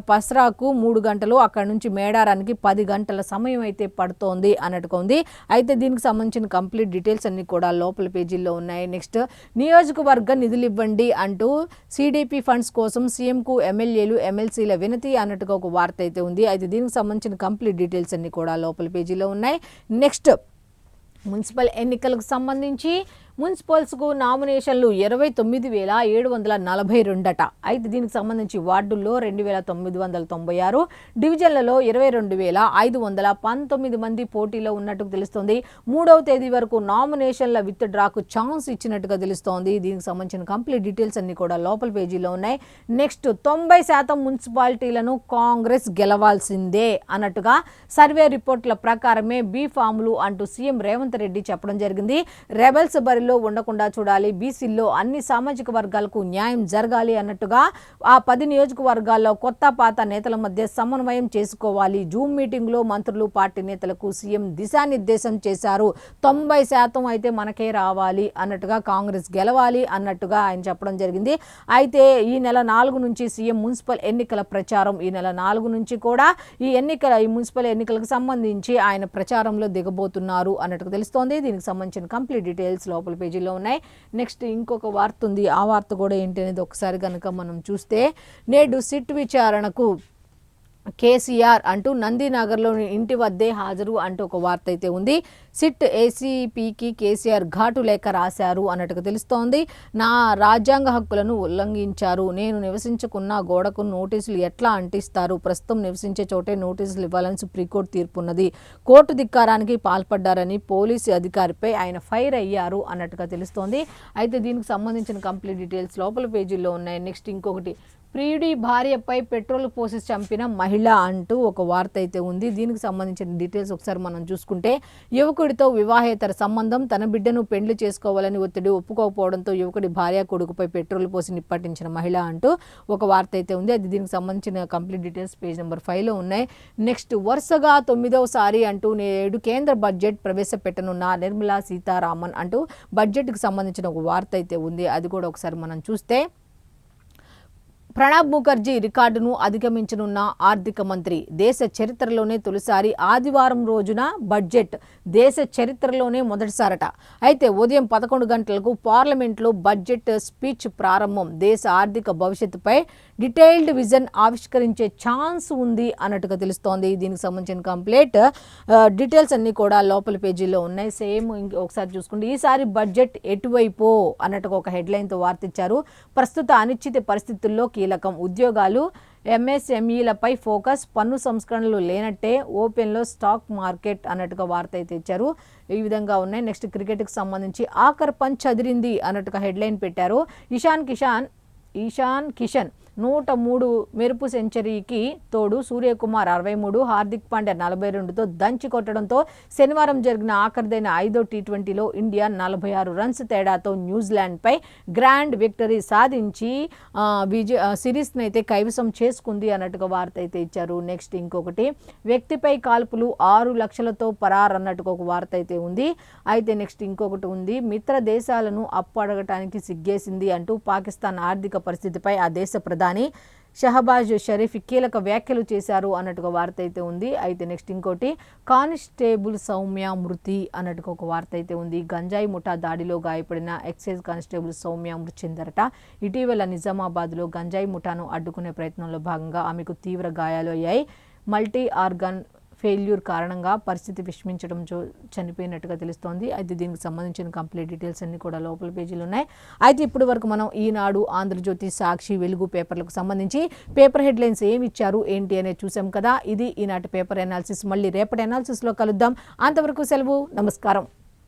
S1: పస్రాకు 3 గంటలు, అక్కడ నుంచి మేడారానికి 10 గంటల సమయం అయితే పడుతోంది అన్నట్టుగా ఉంది. అయితే దీనికి సంబంధించిన కంప్లీట్ డీటెయిల్స్ అన్ని కూడా లోపల పేజీల్లో ఉన్నాయి. నెక్స్ట్ నియోజకవర్గ నిధులు ఇవ్వండి అంటూ సిడిపి ఫండ్స్ కోసం సీఎంకు ఎమ్మెల్యేలు ఎమ్మెల్సీల వినతి అన్నట్టుగా ఒక వార్త అయితే ఉంది. అయితే దీనికి సంబంధించిన కంప్లీట్ డీటెయిల్స్ అన్ని కూడా లోపల పేజీలో ఉన్నాయి. నెక్స్ట్ మున్సిపల్ ఎన్నికలకు సంబంధించి మున్సిపల్స్కు నామినేషన్లు 29,742 అట. అయితే దీనికి సంబంధించి వార్డుల్లో 2,996, డివిజన్లలో 22,519 మంది పోటీలో ఉన్నట్టు తెలుస్తోంది. 3వ తేదీ వరకు నామినేషన్ల విత్ డ్రాకు ఛాన్స్ ఇచ్చినట్టుగా తెలుస్తోంది. దీనికి సంబంధించిన కంప్లీట్ డీటెయిల్స్ అన్ని కూడా లోపల పేజీలో ఉన్నాయి. నెక్స్ట్ 90% మున్సిపాలిటీలను కాంగ్రెస్ గెలవాల్సిందే అన్నట్టుగా సర్వే రిపోర్ట్ల ప్రకారమే బీ ఫామ్లు అంటూ సీఎం రేవంత్ రెడ్డి చెప్పడం జరిగింది. రెబల్స్ బరిలో ఉండకుండా చూడాలి, బీసీల్లో అన్ని సామాజిక వర్గాలకు న్యాయం జరగాలి అన్నట్టుగా ఆ 10 నియోజకవర్గాల్లో కొత్త పాత నేతల మధ్య సమన్వయం చేసుకోవాలి. జూమ్ మీటింగ్లో మంత్రులు పార్టీ నేతలకు సీఎం దిశానిర్దేశం చేశారు. 90% అయితే మనకే రావాలి అన్నట్టుగా, కాంగ్రెస్ గెలవాలి అన్నట్టుగా ఆయన చెప్పడం జరిగింది. అయితే ఈ నెల 4 నుంచి సీఎం మున్సిపల్ ఎన్నికల ప్రచారం, ఈ నెల 4 నుంచి కూడా ఈ మున్సిపల్ ఎన్నికలకు సంబంధించి ఆయన ప్రచారంలో దిగబోతున్నారు అన్నట్టుగా తెలుస్తోంది. దీనికి సంబంధించిన కంప్లీట్ డీటెయిల్స్ లోపల పేజీలో ఉన్నాయి. నెక్స్ట్ ఇంకొక వార్త ఉంది, ఆ వార్త కూడా ఏంటి అనేది ఒకసారి కనుక మనం చూస్తే, నేడు సిట్ విచారణకు కేసీఆర్ అంటూ నందినగర్లోని ఇంటి వద్దే హాజరు అంటూ ఒక వార్త అయితే ఉంది. సిట్ ఏసీపీకి కేసీఆర్ ఘాటు లేఖ రాశారు అన్నట్టుగా తెలుస్తోంది. నా రాజ్యాంగ హక్కులను ఉల్లంఘించారు, నేను నివసించుకున్న గోడకు నోటీసులు ఎట్లా అంటిస్తారు, ప్రస్తుతం నివసించే చోటే నోటీసులు ఇవ్వాలని సుప్రీంకోర్టు తీర్పున్నది, కోర్టు ధిక్కారానికి పాల్పడ్డారని పోలీసు అధికారిపై ఆయన ఫైర్ అయ్యారు అన్నట్టుగా తెలుస్తోంది. అయితే దీనికి సంబంధించిన కంప్లీట్ డీటెయిల్స్ లోపల పేజీల్లో ఉన్నాయి. నెక్స్ట్ ఇంకొకటి, ప్రియుడి భార్యపై పెట్రోల్ పోసి చంపిన మహిళ అంటూ ఒక వార్త అయితే ఉంది. దీనికి సంబంధించిన డీటెయిల్స్ ఒకసారి మనం చూసుకుంటే, యువకుడితో వివాహేతర సంబంధం, తన బిడ్డను పెళ్లి చేసుకోవాలని ఒత్తిడి, ఒప్పుకోకపోవడంతో యువకుడి భార్య కొడుకుపై పెట్రోల్ పోసి నిప్పటించిన మహిళ అంటూ ఒక వార్త అయితే ఉంది. అది దీనికి సంబంధించిన కంప్లీట్ డీటెయిల్స్ పేజ్ నెంబర్ 5లో ఉన్నాయి. నెక్స్ట్ వరుసగా 9వసారి అంటూ నేడు కేంద్ర బడ్జెట్ ప్రవేశపెట్టనున్న నిర్మలా సీతారామన్ అంటూ బడ్జెట్కి సంబంధించిన ఒక వార్త అయితే ఉంది. అది కూడా ఒకసారి మనం చూస్తే, ప్రణబ్ ముఖర్జీ రికార్డును అధిగమించనున్న ఆర్థిక మంత్రి, దేశ చరిత్రలోనే తొలిసారి ఆదివారం రోజున బడ్జెట్, దేశ చరిత్రలోనే మొదటిసారట. అయితే ఉదయం 11 గంటలకు పార్లమెంట్లో బడ్జెట్ స్పీచ్ ప్రారంభం, దేశ ఆర్థిక భవిష్యత్తుపై డీటెయిల్డ్ విజన్ ఆవిష్కరించే ఛాన్స్ ఉంది అన్నట్టుగా తెలుస్తోంది. దీనికి సంబంధించిన కంప్లీట్ డీటెయిల్స్ అన్నీ కూడా లోపల పేజీలో ఉన్నాయి. సేమ్ ఒకసారి చూసుకుంటే, ఈసారి బడ్జెట్ ఎటువైపో అన్నట్టుగా ఒక హెడ్లైన్తో వార్త ఇచ్చారు. ప్రస్తుత అనిశ్చిత పరిస్థితుల్లో కీలకం, ఉద్యోగాలు ఎంఎస్ఎంఈలపై ఫోకస్, పన్ను సంస్కరణలు లేనట్టే ఓపెన్లో స్టాక్ మార్కెట్ అన్నట్టుగా వార్త అయితే ఇచ్చారు. ఈ విధంగా ఉన్నాయి. నెక్స్ట్ క్రికెట్కి సంబంధించి ఆఖర్ పంచ్ అదిరింది అన్నట్టుగా హెడ్లైన్ పెట్టారు. ఇషాన్ కిషన్ 103 మెరుపు సెంచరీకి తోడు సూర్యకుమార్ 63, హార్దిక్ పాండ్యా 42తో దంచి కొట్టడంతో శనివారం జరిగిన ఆఖరిదైన 5వ టీ20లో ఇండియా 46 రన్స్ తేడాతో న్యూజిలాండ్పై గ్రాండ్ విక్టరీ సాధించి సిరీస్ని అయితే కైవసం చేసుకుంది అన్నట్టుగా వార్త అయితే ఇచ్చారు. నెక్స్ట్ ఇంకొకటి, వ్యక్తిపై కాల్పులు 6 లక్షలతో పరారన్నట్టుగా ఒక వార్త అయితే ఉంది. అయితే నెక్స్ట్ ఇంకొకటి ఉంది, మిత్ర దేశాలను అప్పు అడగటానికి సిగ్గేసింది అంటూ పాకిస్తాన్ ఆర్థిక పరిస్థితిపై ఆ దేశ ప్రధాని షహబాజ్ షరీఫ్ కీలక వ్యాఖ్యలు చేశారు అన్నట్టుగా వార్త అయితే ఉంది. అయితే నెక్స్ట్ ఇంకోటి, కానిస్టేబుల్ సౌమ్య మృతి అన్నట్టుగా ఒక వార్త అయితే ఉంది. గంజాయి ముఠా దాడిలో గాయపడిన ఎక్సైజ్ కానిస్టేబుల్ సౌమ్య మృతి చెందరట. ఇటీవల నిజామాబాద్లో గంజాయి ముఠాను అడ్డుకునే ప్రయత్నంలో భాగంగా ఆమెకు తీవ్ర గాయాలు అయ్యాయి. మల్టీ ఆర్గాన్ ఫెయిల్యూర్ కారణంగా పరిస్థితి విషమించడం చనిపోయినట్టుగా తెలుస్తోంది. అయితే దీనికి సంబంధించిన కంప్లీట్ డీటెయిల్స్ అన్ని కూడా లోపల పేజీలు ఉన్నాయి. అయితే ఇప్పటి వరకు మనం ఈనాడు, ఆంధ్రజ్యోతి, సాక్షి, వెలుగు పేపర్లకు సంబంధించి పేపర్ హెడ్లైన్స్ ఏమి ఇచ్చారు ఏంటి అనేది చూసాం కదా. ఇది ఈనాటి పేపర్ అనాలిసిస్. మళ్ళీ రేపటి అనాలిసిస్లో కలుద్దాం. అంతవరకు సెలవు, నమస్కారం.